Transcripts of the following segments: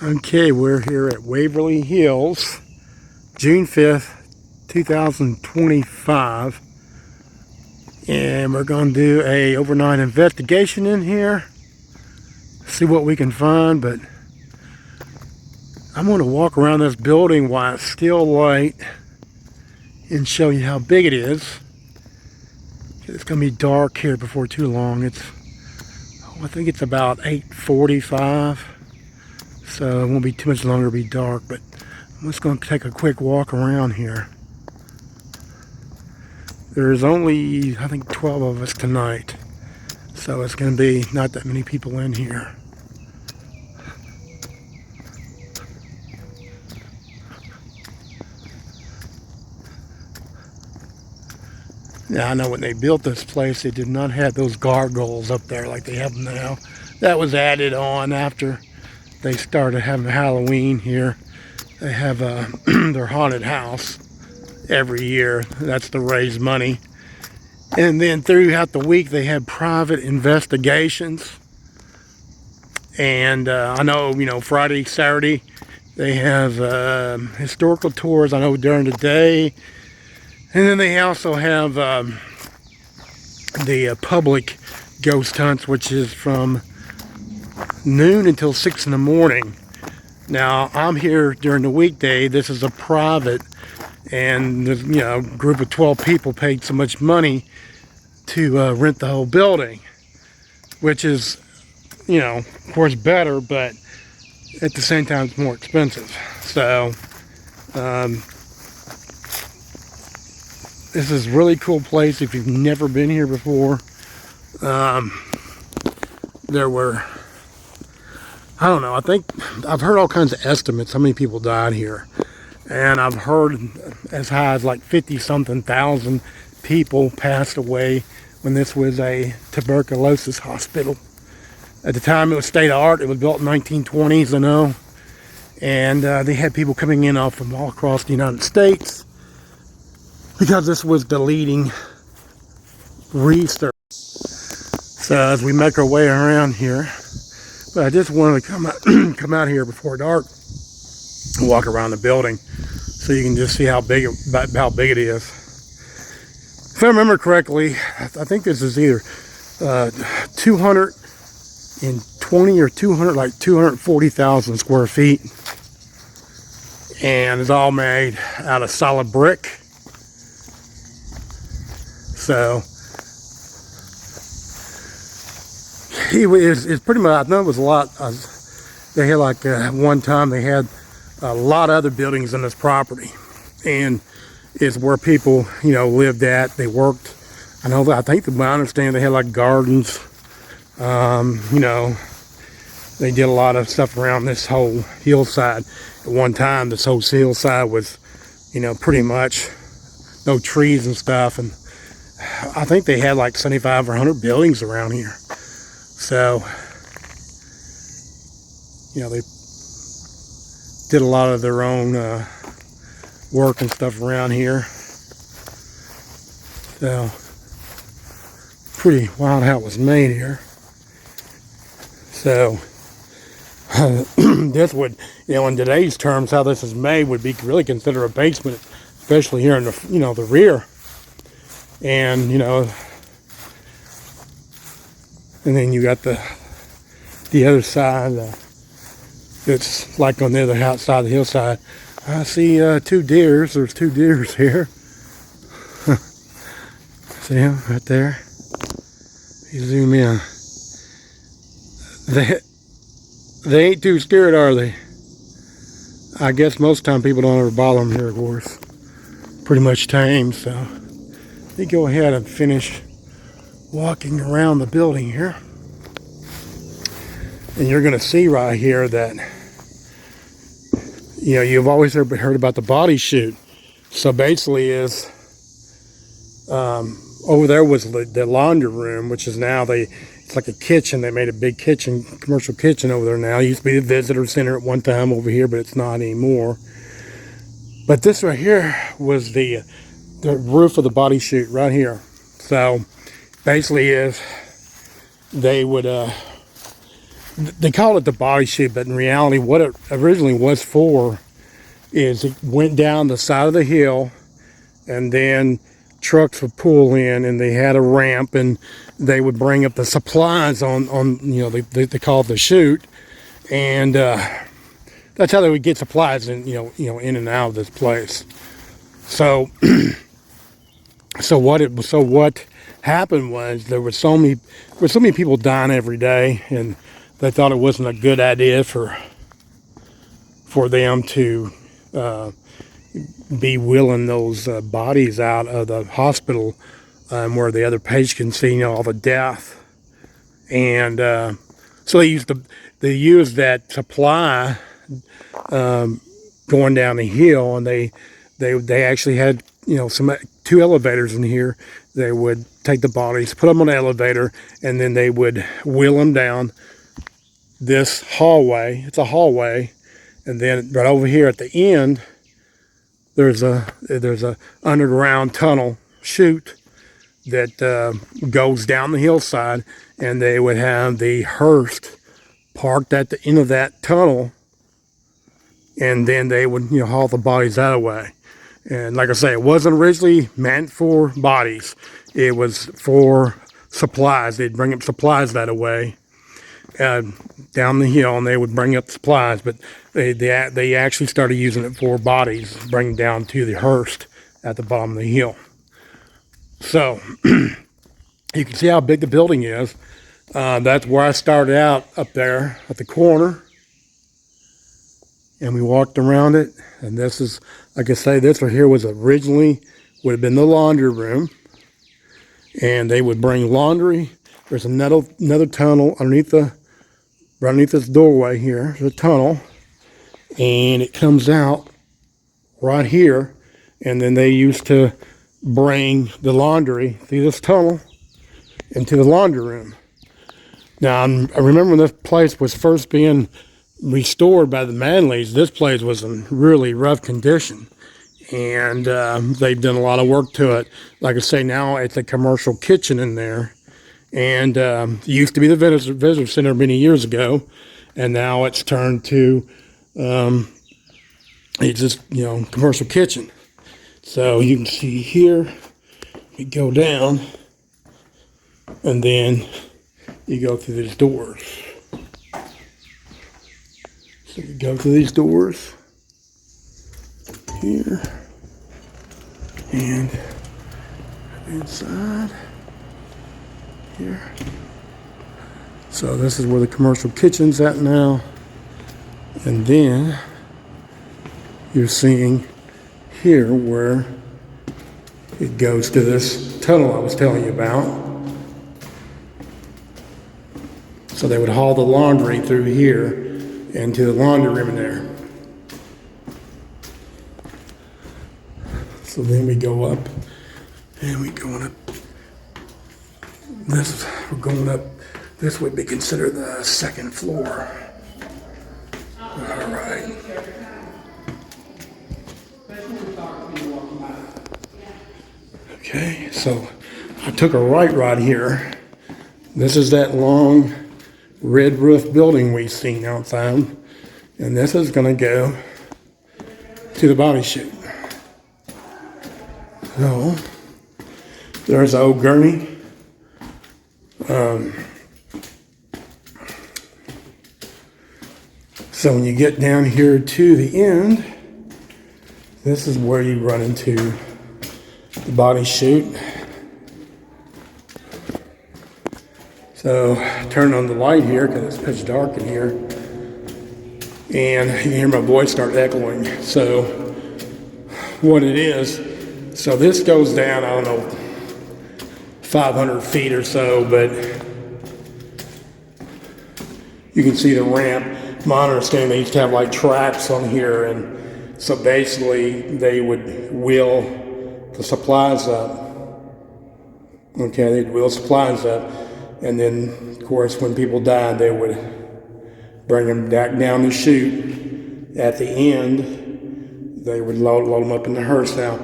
Okay, we're here at Waverly Hills, June 5th, 2025. And we're going to do a overnight investigation in here. See what we can find, but I'm going to walk around this building while it's still light and show you how big it is. It's going to be dark here before too long. I think it's about 8:45. So it won't be too much longer to be dark, but I'm just going to take a quick walk around here. There's only, I think, 12 of us tonight. So it's going to be not that many people in here. Now, I know when they built this place, they did not have those gargoyles up there like they have now. That was added on after they started having Halloween here. They have their haunted house every year. That's to raise money. And then throughout the week, they have private investigations. And I know, Friday, Saturday, they have historical tours, I know, during the day. And then they also have the public ghost hunts, which is from noon until 6 in the morning. Now, I'm here during the weekday. This is a private, and a group of 12 people paid so much money to rent the whole building, which is, of course, better, but at the same time, it's more expensive. So, this is a really cool place if you've never been here before. There were, I don't know, I think I've heard all kinds of estimates how many people died here. And I've heard as high as like 50-something thousand people passed away when this was a tuberculosis hospital. At the time, it was state of art. It was built in the 1920s, I know. And they had people coming in from all across the United States because this was the leading research. So as we make our way around here, but I just wanted to come out here before dark and walk around the building so you can just see how big it is. If I remember correctly, I think this is either 220 or 240,000 square feet, and it's all made out of solid brick. So it's pretty much, I know it was a lot. They had one time they had a lot of other buildings on this property, and it's where people lived at. They worked. I think I understand they had gardens. They did a lot of stuff around this whole hillside. At one time, this whole hillside was pretty much no trees and stuff, and I think they had 75 or 100 buildings around here. So, they did a lot of their own work and stuff around here. So, pretty wild how it was made here. So, this would, in today's terms, how this is made would be really considered a basement, especially here in the, the rear. And, and then you got the other side that's on the other side of the hillside. I see two deers. There's two deers here. See them right there? You zoom in. They ain't too scared, are they? I guess most time people don't ever bother them here, of course. Pretty much tame, so let me go ahead and finish walking around the building here. And you're going to see right here that, you've always heard about the body chute. So basically over there was the laundry room, which is now it's like a kitchen. They made a big kitchen, commercial kitchen over there now. It used to be the visitor center at one time over here, but it's not anymore. But this right here was the roof of the body chute right here. So basically they would they call it the body chute, but in reality, what it originally was for is it went down the side of the hill, and then trucks would pull in, and they had a ramp, and they would bring up the supplies on they call it the chute, and that's how they would get supplies in in and out of this place. So what happened was there were so many people dying every day, and they thought it wasn't a good idea for them to be wheeling those bodies out of the hospital where the other patients can see all the death, and so they used that supply going down the hill, and they actually had two elevators in here. They would take the bodies, put them on an elevator, and then they would wheel them down this hallway. It's a hallway, and then right over here at the end, there's a underground tunnel chute that goes down the hillside, and they would have the hearse parked at the end of that tunnel, and then they would haul the bodies that way. And like I say, it wasn't originally meant for bodies. It was for supplies. They'd bring up supplies that way down the hill, and they would bring up supplies. But they actually started using it for bodies, bringing down to the hearse at the bottom of the hill. So you can see how big the building is. That's where I started out, up there at the corner. And we walked around it, and this is, like I say, this right here was would have been the laundry room, and they would bring laundry. There's another tunnel underneath this doorway here. There's a tunnel, and it comes out right here, and then they used to bring the laundry through this tunnel into the laundry room. Now, I remember when this place was first being restored by the Manleys, this place was in really rough condition, and they've done a lot of work to it. Like I say, now it's a commercial kitchen in there, and it used to be the visitor center many years ago, and now it's turned to it's just commercial kitchen. So you can see here, you go down, and then you go through these doors. So you go through these doors here, and inside here. So this is where the commercial kitchen's at now. And then you're seeing here where it goes to this tunnel I was telling you about. So they would haul the laundry through here into the laundry room in there. So then we go up, and we're going up. We're going up. This would be considered the second floor. All right. Okay, so I took a right here. This is that long red roof building we've seen outside, and this is going to go to the body chute. So there's the old gurney. So when you get down here to the end, this is where you run into the body chute. So turn on the light here because it's pitch dark in here, and you can hear my voice start echoing. So what it is, so this goes down, I don't know, 500 feet or so, but you can see the ramp. My understanding, they used to have like tracks on here, and so basically they would wheel the supplies up. Okay, they'd wheel supplies up, and then of course when people died, they would bring them back down the chute. At the end, they would load them up in the hearse. Now,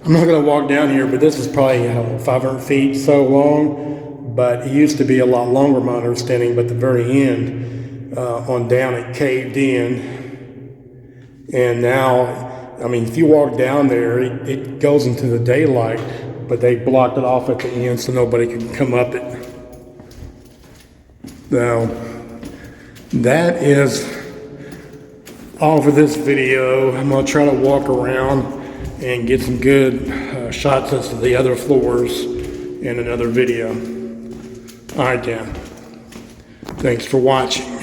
I'm not going to walk down here, but this is probably 500 feet so long, but it used to be a lot longer, my understanding. But the very end, on down, it caved in. And now, I mean, if you walk down there, it goes into the daylight, but they blocked it off at the end so nobody can come up it. Now, that is all for this video. I'm going to try to walk around and get some good shots of the other floors in another video. All right, then. Thanks for watching.